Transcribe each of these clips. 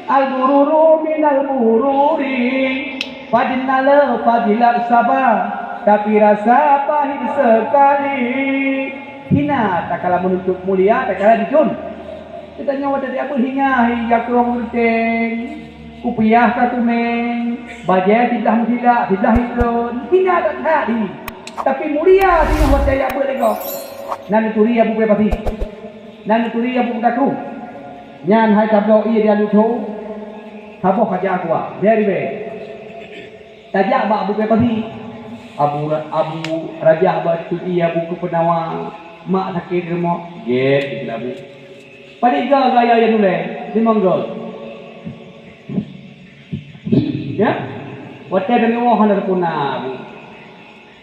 Al-bururu minal bururi, fadinnal fadilat sabar, tapi rasa pahit sekali. Hina tak kalah menuntut mulia, tak kalah dijun. Kita nyawa tadi apa hingga hingga kurang berteng. Kupiah katumeng, bajai tidak hidron. Hina tak tadi. Tapi mulia hingga hotel apa lego. Nan turi abu pe pati. Nan turi abu kaku. Nyan hai tablo ia dia luto. Haboh kaja aku ah. Very very. Tajak bak abu pe pati. Abu raja batu ia buku penawa mak sakit remok get labu padiga gaya yang nule di mongol ya wate demi wahan ada punah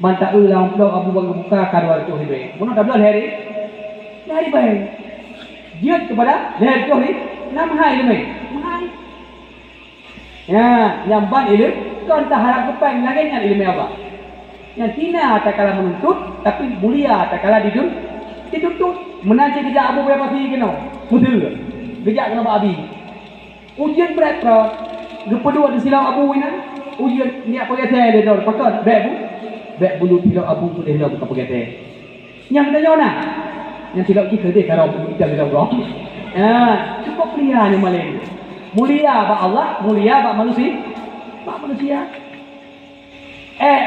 mantap ulang blok abu bang buka karwar tu hibe mana tablo hari baik dia kepada hari tu hari nam hai leme hai ya nyamban ilmu kau tak harap kepeng lagi dengan ilmu apa yang hina tak kalah menuntut tapi mulia tak kalah dituntut menanti kejak abu berapa sih kena mudah kejak kena babi ujian berat gepedua di silau abu ini ujian ni apa kata dia dah pakat bek bulu silau abu tu dia buka pakai teh yang tanya nak yang silau kita dia kalau kita silau roh cukup mulia ni malam mulia ba Allah mulia ba manusia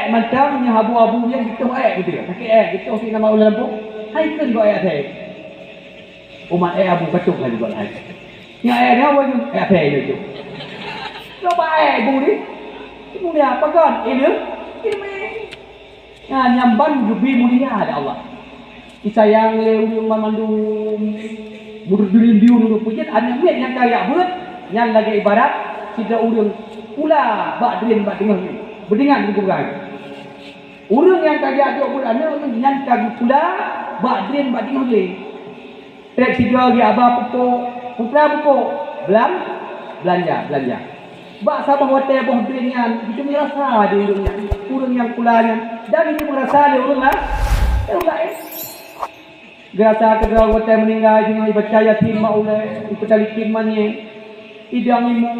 macam ni abu-abu yang kita gitu ya pakai gitu sih nama ulah lampu hai kan gua saya umat abu kacuk lagi gua hai yang dia apa tu saya itu coba abu ni mulia apa kan ini nyamban jubi mulia ada Allah disayang leu mandum mudur diu dulu pujian ada yang kaya beut yang lagi ibarat tidak urang pula bak tengah ni berdingan dengan orang. Orang yang kaya ajak bulannya orang yang kagum pula bakdrin tengah ni. Trek siga lagi abah pupuk, putra pupuk, belanja. Bak sabah hotel boh dringan, itu merasa dia orang yang pulanya. Dan itu merasa dia orang lah. Gerasa kedua hotel meninggal dengan baca yatim maulai, itu talikin manye. Idang imu.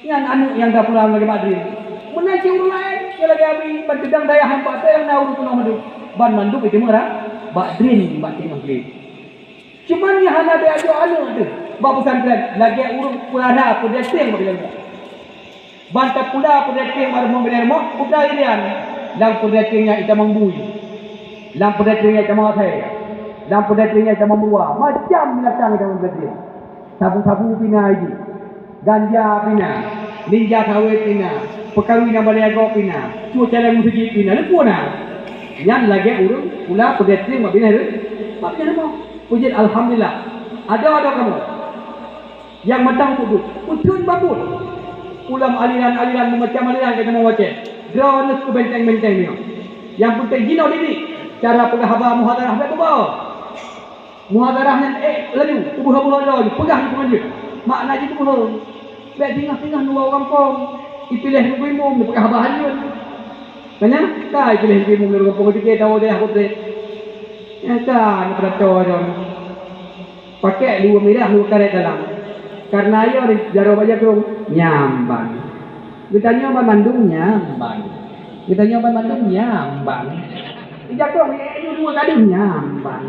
Yang anu yang dah pulang lagi bakdrin. Menanti orang lain yang lagi habis berdedang daya hampa tu yang nak urut madu ban manduk itu murah bakdrin tengah beli cuman yang hana dia ada alu tu bab pesantren lagi urut pulada pedestrian mobil bantap pula pedestrian baru mobil remok putra ilian lang pedestriannya itu mengbui lang pedestriannya itu mengatai lang pedestriannya itu membuah macam belakang itu pedestrian sabu-sabu pina ini ganja pina ninja kawet pina perkahwinan baliago pina cuaca yang musik pina lepo na yang lagi urung pula pedestrian mak bina mau puji alhamdulillah ada kamu yang matang tubuh ucun babut ulam aliran macam aliran kita mau baca drone ke benteng-benteng ni yang penting gino diri cara pegah haba muhadarah apa bawa muhadarahnya lalu tubuh-tubuh lalu pegah di penganjur makna je tubuh baik tengah-tengah dua kampung dipilih rumum dia pakai bahan banyak kai pilih rumum dia kampung dia tahu dia aku boleh ya kan peraturan pakai dua merah dua karet dalam karena ayo jaro baja kerung nyambang kita nyoba Bandung nyambang kita nyoba Bandung nyambang jatuh ini dua kali nyambang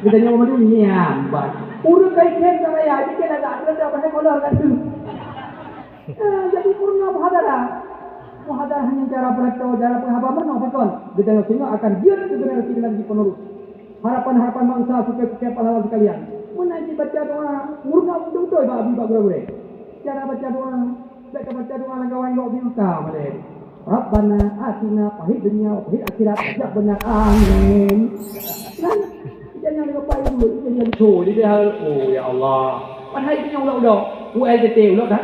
kita nyoba Bandung nyambang urut kaitkan sama ya jika ada pasal kolor kan tu jadi purna muhadarah hanya cara beritahu cara penghabaman apa kita tengok akan dia generasi lagi penerus harapan bangsa suka pahlawan sekalian menaji baca doa purna betul babi bagus cara baca doa baca doa kawan kau minta boleh Rabbana atina fid dunya wa fil akhirat ajab benar amin jangan lupa dulu jangan lupa dia oh ya Allah padahal itu ulah ULT ulah dah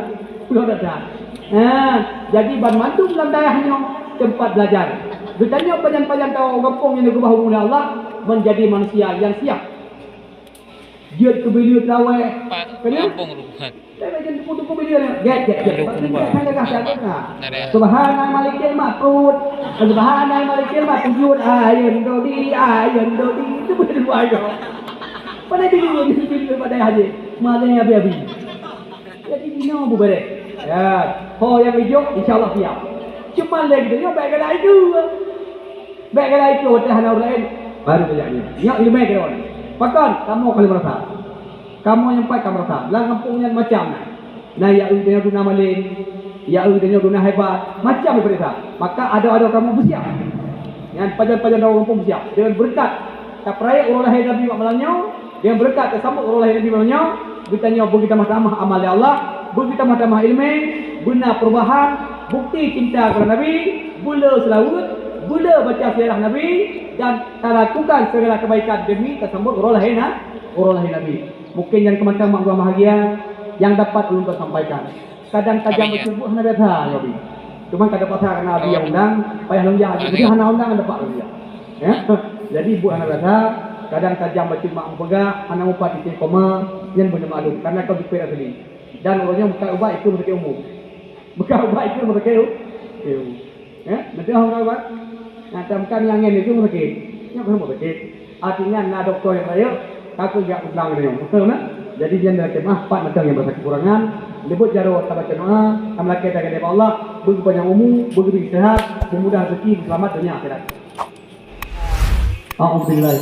jadi ban mantung dalam daerahnya tempat belajar. Betulnya panjang-panjang tahu kampung yang diubah oleh Allah menjadi manusia yang siap. Dia kebelia tawe. Kampung rumah. Saya jadi putu kebelia. Get. Subhanallah malikil maqut. Subhanallah malikil maqut. Ayun dodi. Itu betul ayo. Pada diri pada haji. Malnya abi. Jadi ino bu bare. Ya, ho yang hijau insyaallah siap. Cuma lagi dia baik kedai itu. Baik kedai itu hotel hana lain baru kejadian. Ya ilmu ke orang. Pakan kamu kali merasa. Kamu yang pai kamu merasa. Lang kampungnya macam nah ya udahnya guna malin. Ya udahnya guna hebat. Macam berita. Maka ada kamu bersiap. Yang pajan-pajan orang kampung bersiap. Dengan berkat tak peraya orang lahir Nabi malamnya. Dengan berkat tersambut orang lahir Nabi malamnya. Kita nyawa kita mahkamah amal ya Allah. Kita mahkamah ilmu. Guna perubahan. Bukti cinta kepada Nabi. Bula selawut. Bula baca sejarah Nabi. Dan lakukan segala kebaikan demi tersambut orang lahir Nabi. Mungkin yang kematian mak gua bahagia yang dapat belum tersampaikan. Kadang-kadang bersubuh Nabi dah Nabi. Cuma kada pasal karena Nabi yang undang, payah lonjang. Jadi hana undang dapat lagi. Ya. Jadi buat Nabi dah kadang-kadang baca mak pegang hana upah titik koma yang benar maklum karena kau dipera tadi. Dan orangnya bukan ubah itu mereka umum. Bukan ubah itu mereka umum. Ya, nanti orang ubah. Nah, temkan yang ini itu mereka. Ya, bukan mereka. Artinya na doktor yang layak takut enggak ulang dia. Betul tak? Jadi dia nak kemah empat macam yang berasa kekurangan. Lebut jaro tabat doa, amal kita kepada Allah, bagi panjang umur, bagi sehat, memudah rezeki, selamat dunia akhirat. Alhamdulillah.